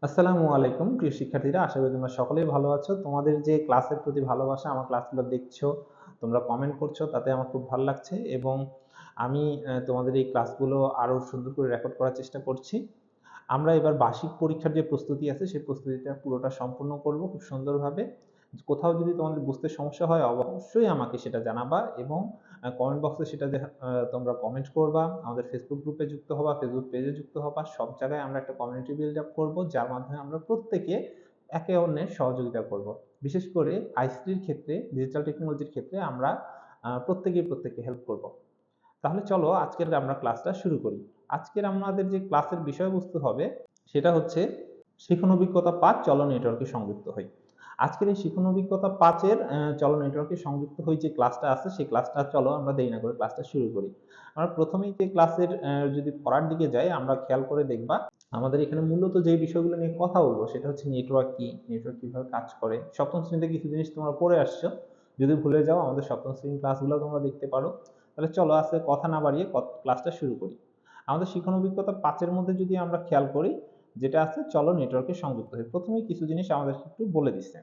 আসসালামু আলাইকুম প্রিয় শিক্ষার্থীরা, আশা করি তোমরা সকলেই ভালো আছো। তোমাদের যে ক্লাসের প্রতি ভালোবাসা, আমার ক্লাসগুলো দেখছো, তোমরা কমেন্ট করছো, তাতে আমার খুব ভালো লাগছে এবং আমি তোমাদের এই ক্লাসগুলো আরো সুন্দর করে রেকর্ড করার চেষ্টা করছি। আমরা এবার বার্ষিক পরীক্ষার যে প্রস্তুতি আছে সেই প্রস্তুতিটা পুরোটা সম্পূর্ণ করব খুব সুন্দরভাবে। কোথাও যদি তোমাদের বুঝতে সমস্যা হয় অবশ্যই আমাকে সেটা জানাবা এবং কমেন্ট বক্সে সেটা তোমরা কমেন্ট করবা, আমাদের ফেসবুক গ্রুপে যুক্ত হবা, ফেসবুক পেজে যুক্ত হবা। সব জায়গায় আমরা একটা কমিউনিটি বিল্ড আপ করবো, যার মাধ্যমে আমরা প্রত্যেকে একে অন্যের সহযোগিতা করব। বিশেষ করে আইসিটির ক্ষেত্রে, ডিজিটাল টেকনোলজির ক্ষেত্রে আমরা প্রত্যেকে হেল্প করব। তাহলে চলো আজকের আমরা ক্লাসটা শুরু করি। আজকের আমাদের যে ক্লাসের বিষয়বস্তু হবে সেটা হচ্ছে শিখন অভিজ্ঞতা ৫ চলো নেটওয়ার্কে সংযুক্ত হই। আজকের এই শিখন অভিজ্ঞতা ৫-এর চলো নেটওয়ার্কে সংযুক্ত হই যে ক্লাসটা আছে সেই ক্লাসটা চলো আমরা দেরি না করে ক্লাসটা শুরু করি। আমরা প্রথমেই যে ক্লাসের যদি পড়ার দিকে যাই, আমরা খেয়াল করে দেখবা আমাদের এখানে মূলত যে বিষয়গুলো নিয়ে কথা বলবো সেটা হচ্ছে নেটওয়ার্ক কি, নেটওয়ার্ক কিভাবে কাজ করে। সপ্তম শ্রেণীতে কিছু জিনিস তোমরা পড়ে আসছো, যদি ভুলে যাও আমাদের সপ্তম শ্রেণীর ক্লাসগুলো তোমরা দেখতে পারো। তাহলে চলো আজকে কথা না বাড়িয়ে ক্লাসটা শুরু করি। আমাদের শিখন অভিজ্ঞতা ৫-এর মধ্যে যদি আমরা খেয়াল করি, যেটা আছে চলো নেটওয়ার্কে সংযুক্ত হই, প্রথমেই কিছু জিনিস আমাদের একটু বলে দিচ্ছে।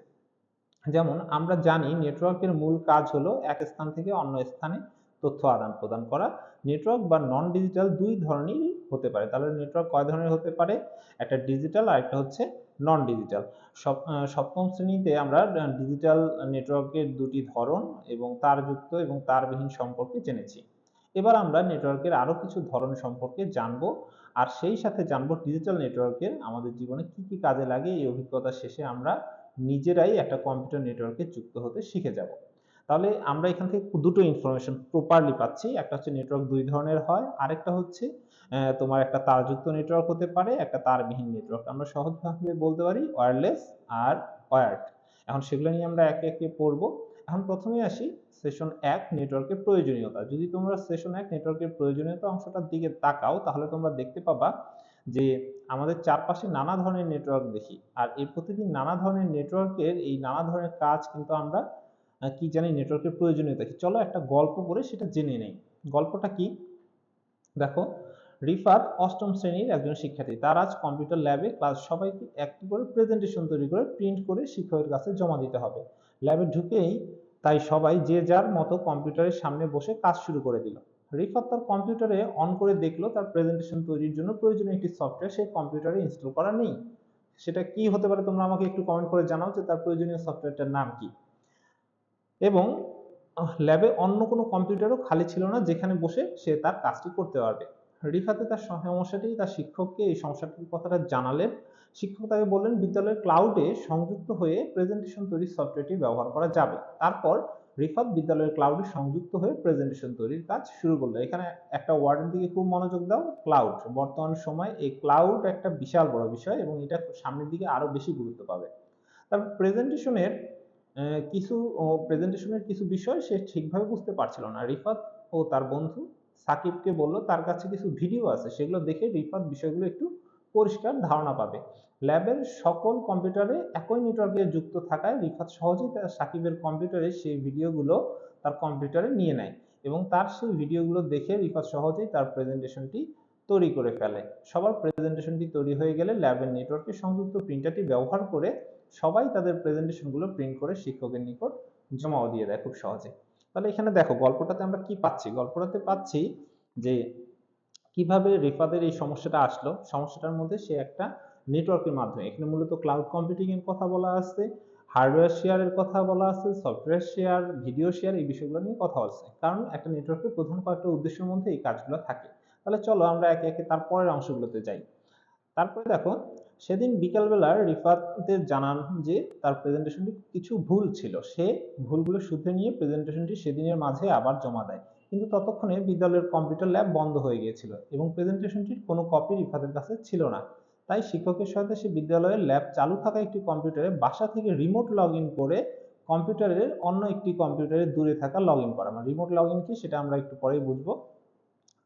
যেমন আমরা জানি নেটওয়ার্কের মূল কাজ হলো এক স্থান থেকে অন্য স্থানে তথ্য আদান প্রদান করা। নেটওয়ার্ক বা নন ডিজিটাল দুই ধরনেরই হতে পারে। তাহলে নেটওয়ার্ক কয় ধরনের হতে পারে? একটা ডিজিটাল আর একটা হচ্ছে নন ডিজিটাল। সপ্তম শ্রেণীতে আমরা ডিজিটাল নেটওয়ার্কের দুটি ধরন এবং তারযুক্ত এবং তারবিহীন সম্পর্কে জেনেছি। এবার আমরা নেটওয়ার্কের আরো কিছু ধরন সম্পর্কে জানবো, আর সেই সাথে জানবো ডিজিটাল নেটওয়ার্কের আমাদের জীবনে কি কি কাজে লাগে। এই অভিজ্ঞতা শেষে আমরা নিজেরাই একটা কম্পিউটার নেটওয়ার্কে যুক্ত হতে শিখে যাব। তাহলে আমরা এখান থেকে দুটো ইনফরমেশন প্রপারলি পাচ্ছি। একটা হচ্ছে নেটওয়ার্ক দুই ধরনের হয়, আরেকটা হচ্ছে তোমার একটা তারযুক্ত নেটওয়ার্ক হতে পারে, একটা তারবিহীন নেটওয়ার্ক। আমরা সহজভাবে বলতে পারি ওয়্যারলেস আর ওয়্যার্ড। এখন সেগুলো নিয়ে আমরা একে একে পড়বো। এখন প্রথমে আসি সেশন ১ নেটওয়ার্কের প্রয়োজনীয়তা। যদি তোমরা সেশন ১ নেটওয়ার্কের প্রয়োজনীয়তা অংশটার দিকে তাকাও, তাহলে তোমরা দেখতে পাবা যে আমাদের চারপাশে নানা ধরনের নেটওয়ার্ক দেখি, আর এই প্রতিদিন নানা ধরনের নেটওয়ার্কের এই নানা ধরনের কাজ কিন্তু আমরা কি জানি, নেটওয়ার্কের প্রয়োজনীয়তা কি। চলো একটা গল্প করে সেটা জেনে নেই। গল্পটা কি দেখো, রিফাত অষ্টম শ্রেণীর একজন শিক্ষার্থী। তার আজ কম্পিউটার ল্যাবে ক্লাস, সবাইকে একটি করে প্রেজেন্টেশন তৈরি করে প্রিন্ট করে শিক্ষকের কাছে জমা দিতে হবে। ল্যাবে ঢুকেই তাই সবাই যে যার মতো কম্পিউটারের সামনে বসে কাজ শুরু করে দিল। রিফাত তার কম্পিউটারে অন করে দেখলো তার প্রেজেন্টেশন তৈরির জন্য প্রয়োজনীয় একটি সফটওয়্যার সেই কম্পিউটারে ইনস্টল করা নেই। সেটা কি হতে পারে তোমরা আমাকে একটু কমেন্ট করে জানাও যে তার প্রয়োজনীয় সফটওয়্যারটার নাম কি। এবং ল্যাবে অন্য কোনো কম্পিউটারও খালি ছিল না যেখানে বসে সে তার কাজটি করতে পারবে। রিফাতে তার সমস্যাটি তার শিক্ষককে এই সমস্যাটির কথাটা জানালেন। শিক্ষক তাকে বললেন বিদ্যালয়ের ক্লাউডে সংযুক্ত হয়ে প্রেজেন্টেশন তৈরির সফটওয়্যারটি ব্যবহার করা যাবে। তারপর রিফাত বিদ্যালয়ের ক্লাউডে সংযুক্ত হয়ে প্রেজেন্টেশন তৈরির কাজ শুরু করলো। এখানে একটা ওয়ার্ডের দিকে খুব মনোযোগ দাও, ক্লাউড। বর্তমান সময় এই ক্লাউড একটা বিশাল বড় বিষয় এবং এটা সামনের দিকে আরো বেশি গুরুত্ব পাবে। তারপর প্রেজেন্টেশনের কিছু বিষয় সে ঠিকভাবে বুঝতে পারছিল না। রিফাত ও তার বন্ধু সাকিবকে বলল তার কাছে কিছু ভিডিও আছে, সেগুলো দেখে রিফাত বিষয়গুলো একটু পরিষ্কার ধারণা পাবে। ল্যাবের সকল কম্পিউটারে একই নেটওয়ার্কে যুক্ত থাকায় রিফাত সহজেই তার সাকিবের কম্পিউটারে সেই ভিডিওগুলো তার কম্পিউটারে নিয়ে নেয় এবং তার সেই ভিডিওগুলো দেখে রিফাত সহজেই তার প্রেজেন্টেশনটি তৈরি করে ফেলে। সবার প্রেজেন্টেশনটি তৈরি হয়ে গেলে ল্যাবের নেটওয়ার্কে সংযুক্ত প্রিন্টারটি ব্যবহার করে সবাই তাদের প্রেজেন্টেশনগুলো প্রিন্ট করে শিক্ষকের নিকট জমাও দিয়ে দেয় খুব সহজে। তাহলে এখানে দেখো গল্পটাতে আমরা কি পাচ্ছি, গল্পটাতে পাচ্ছি যে কিভাবে রিফাতের এই সমস্যাটা আসলো। সমস্যাটার মধ্যে সে একটা নেটওয়ার্কের মাধ্যমে, এখানে মূলত ক্লাউড কম্পিউটিং এর কথা বলা আছে, হার্ডওয়্যার শেয়ারের কথা বলা আছে, সফটওয়্যার শেয়ার, ভিডিও শেয়ার, এই বিষয়গুলো নিয়ে কথা আছে। কারণ একটা নেটওয়ার্কের প্রধান কয়েকটা উদ্দেশ্যের মধ্যে এই কাজগুলো থাকে। তাহলে চলো আমরা একে একে তার পরের অংশগুলোতে যাই। তারপরে দেখো, সেদিন বিকালবেলা রিফাতের জানান যে তার প্রেজেন্টেশনটি কিছু ভুল ছিল। সে ভুলগুলো শুধরে নিয়ে প্রেজেন্টেশনটি সেদিনের মাঝে আবার জমা দেয়। কিন্তু ততক্ষণে বিদ্যালয়ের কম্পিউটার ল্যাব বন্ধ হয়ে গিয়েছিল এবং প্রেজেন্টেশনটির কোনো কপি রিফাতের কাছে ছিল না। তাই শিক্ষকের সাথে সে বিদ্যালয়ের ল্যাব চালু থাকা একটি কম্পিউটারে বাসা থেকে রিমোট লগ ইন করে কম্পিউটারের অন্য একটি কম্পিউটারে দূরে থাকা লগ ইন করা। মানে রিমোট লগ ইন কি সেটা আমরা একটু পরেই বুঝবো।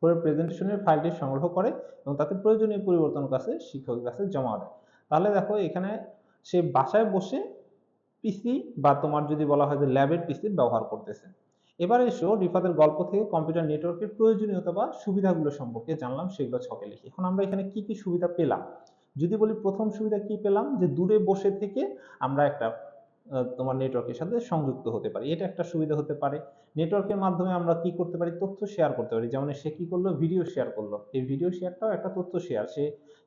করে প্রেজেন্টেশনের ফাইলটি সংগ্রহ করে এবং তাতে প্রয়োজনীয় পরিবর্তন কাছে শিক্ষকের কাছে জমা দেয়। তাহলে দেখো এখানে সে বাসায় বসে পিসি বা তোমার যদি বলা হয় যে ল্যাবের পিসি ব্যবহার করতেছে। এবার এসো রিফাতের গল্প থেকে কম্পিউটার নেটওয়ার্কের প্রয়োজনীয়তা বা সুবিধাগুলো সম্পর্কে জানলাম, সেগুলো ছকে লিখি। এখন আমরা এখানে কি কি সুবিধা পেলাম। যদি বলি প্রথম সুবিধা কি পেলাম, যে দূরে বসে থেকে আমরা একটা তোমার নেটওয়ার্কের সাথে সংযুক্ত হতে পারি, এটা একটা সুবিধা হতে পারে। নেটওয়ার্কের মাধ্যমে আমরা কি করতে পারি, তথ্য শেয়ার করতে পারি। যেমন সে কি করলো, ভিডিও শেয়ার করলো, এই ভিডিও শেয়ারটাও একটা তথ্য শেয়ার, সে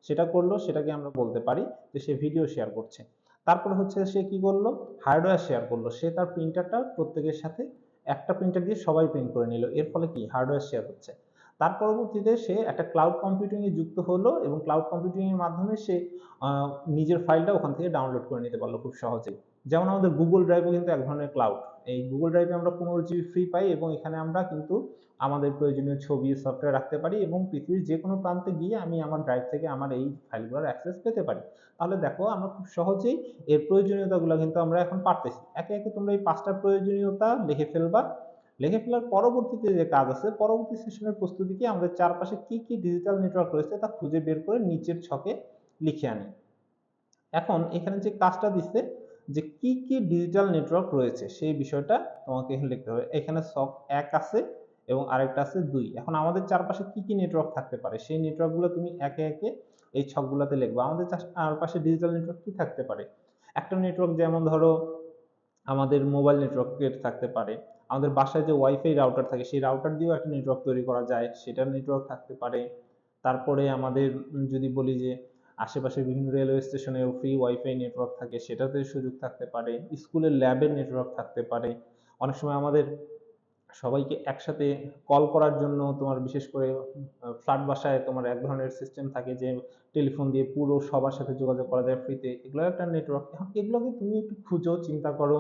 সেটা করলো, সেটাকে আমরা বলতে পারি যে সে ভিডিও শেয়ার করছে। তারপরে হচ্ছে সে কি করলো, হার্ডওয়্যার শেয়ার করলো, সে তার প্রিন্টারটা প্রত্যেকের সাথে একটা প্রিন্টার দিয়ে সবাই প্রিন্ট করে নিল, এর ফলে কি হার্ডওয়্যার শেয়ার হচ্ছে। তার পরবর্তীতে সে একটা ক্লাউড কম্পিউটিং এ যুক্ত হলো এবং ক্লাউড কম্পিউটিং এর মাধ্যমে সে নিজের ফাইলটা ওখান থেকে ডাউনলোড করে নিতে পারলো খুব সহজেই। যেমন আমাদের গুগল ড্রাইভও কিন্তু এক ধরনের ক্লাউড। এই গুগল ড্রাইভে আমরা 15 GB ফ্রি পাই এবং এখানে আমরা কিন্তু আমাদের প্রয়োজনীয় ছবি, সফটওয়্যার রাখতে পারি এবং পৃথিবীর যে কোনো প্রান্তে গিয়ে আমি আমার ড্রাইভ থেকে আমার এই ফাইলগুলোর অ্যাক্সেস পেতে পারি। তাহলে দেখো আমরা খুব সহজেই এর প্রয়োজনীয়তাগুলো কিন্তু আমরা এখন পারতেছি। একে একে তোমরা এই 5টা প্রয়োজনীয়তা লিখে ফেলবা। লিখে ফেলার পরবর্তীতে যে কাজ আছে, পরবর্তী সেশনের প্রস্তুতি কি, আমাদের চারপাশে কি কি ডিজিটাল নেটওয়ার্ক রয়েছে তা খুঁজে বের করে নিচের ছকে লিখে আনি। এখন এখানে যে কাজটা দিচ্ছে, যে কি কি ডিজিটাল নেটওয়ার্ক রয়েছে সেই বিষয়টা তোমাকে এখানে লিখতে হবে। এখানে ছক 1 আছে এবং আরেকটা আছে 2। এখন আমাদের চারপাশে কি কি নেটওয়ার্ক থাকতে পারে সেই নেটওয়ার্কগুলো তুমি একে একে এই ছকগুলোতে লিখবা। আমাদের চারপাশে ডিজিটাল নেটওয়ার্ক কি থাকতে পারে, একটা নেটওয়ার্ক যেমন ধরো আমাদের মোবাইল নেটওয়ার্কের থাকতে পারে, আমাদের বাসায় যে ওয়াইফাই রাউটার থাকে সেই রাউটার দিয়েও একটা নেটওয়ার্ক তৈরি করা যায়, সেটার নেটওয়ার্ক থাকতে পারে। তারপরে আমাদের যদি বলি যে আশেপাশে বিভিন্ন রেলওয়ে স্টেশনেও ফ্রি ওয়াইফাই নেটওয়ার্ক থাকে, সেটাতে সুযোগ থাকতে পারে। স্কুলের ল্যাবের নেটওয়ার্ক থাকতে পারে। অনেক সময় আমাদের সবাইকে একসাথে কল করার জন্য তোমার বিশেষ করে ফ্ল্যাট বাসায় তোমার এক ধরনের সিস্টেম থাকে যে টেলিফোন দিয়ে পুরো সবার সাথে যোগাযোগ করা যায় ফ্রিতে, এগুলো একটা নেটওয়ার্ক। এখন এগুলোকে তুমি একটু খুঁজো, চিন্তা করো,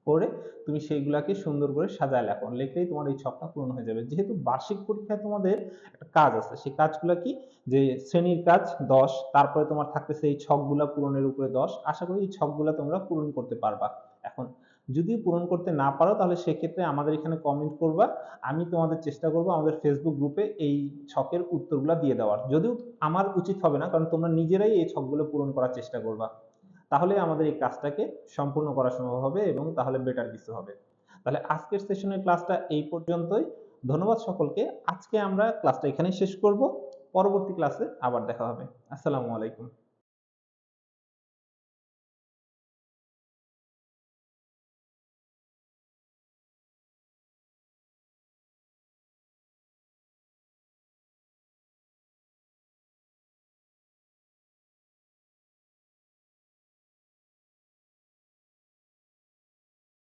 করে তুমি সেইগুলাকে সুন্দর করে সাজায় লেখো, লিখলেই তোমার এই ছকটা পূরণ হয়ে যাবে। যেহেতু বার্ষিক পরীক্ষায় তোমাদের একটা কাজ আছে, সেই কাজগুলো কি, যে শ্রেণীর কাজ 10, তারপরে তোমার থাকতেছে এই ছকগুলা পূরণের উপরে 10। আশা করি এই ছকগুলা তোমরা পূরণ করতে পারবা। এখন যদি পূরণ করতে না পারো তাহলে সেক্ষেত্রে আমাদের এখানে কমেন্ট করবা, আমি তোমাদের চেষ্টা করব আমাদের ফেসবুক গ্রুপে এই ছকের উত্তরগুলা দিয়ে দেওয়ার। যদিও আমার উচিত হবে না, কারণ তোমরা নিজেরাই এই ছকগুলো পূরণ করার চেষ্টা করবা, তাহলে আমাদের এই কাজটাকে সম্পূর্ণ করা সম্ভব হবে এবং তাহলে বেটার কিছু হবে। তাহলে আজকের সেশনের ক্লাসটা এই পর্যন্তই। ধন্যবাদ সকলকে। আজকে আমরা ক্লাসটা এখানেই শেষ করব। পরবর্তী ক্লাসে আবার দেখা হবে। আসসালামু আলাইকুম।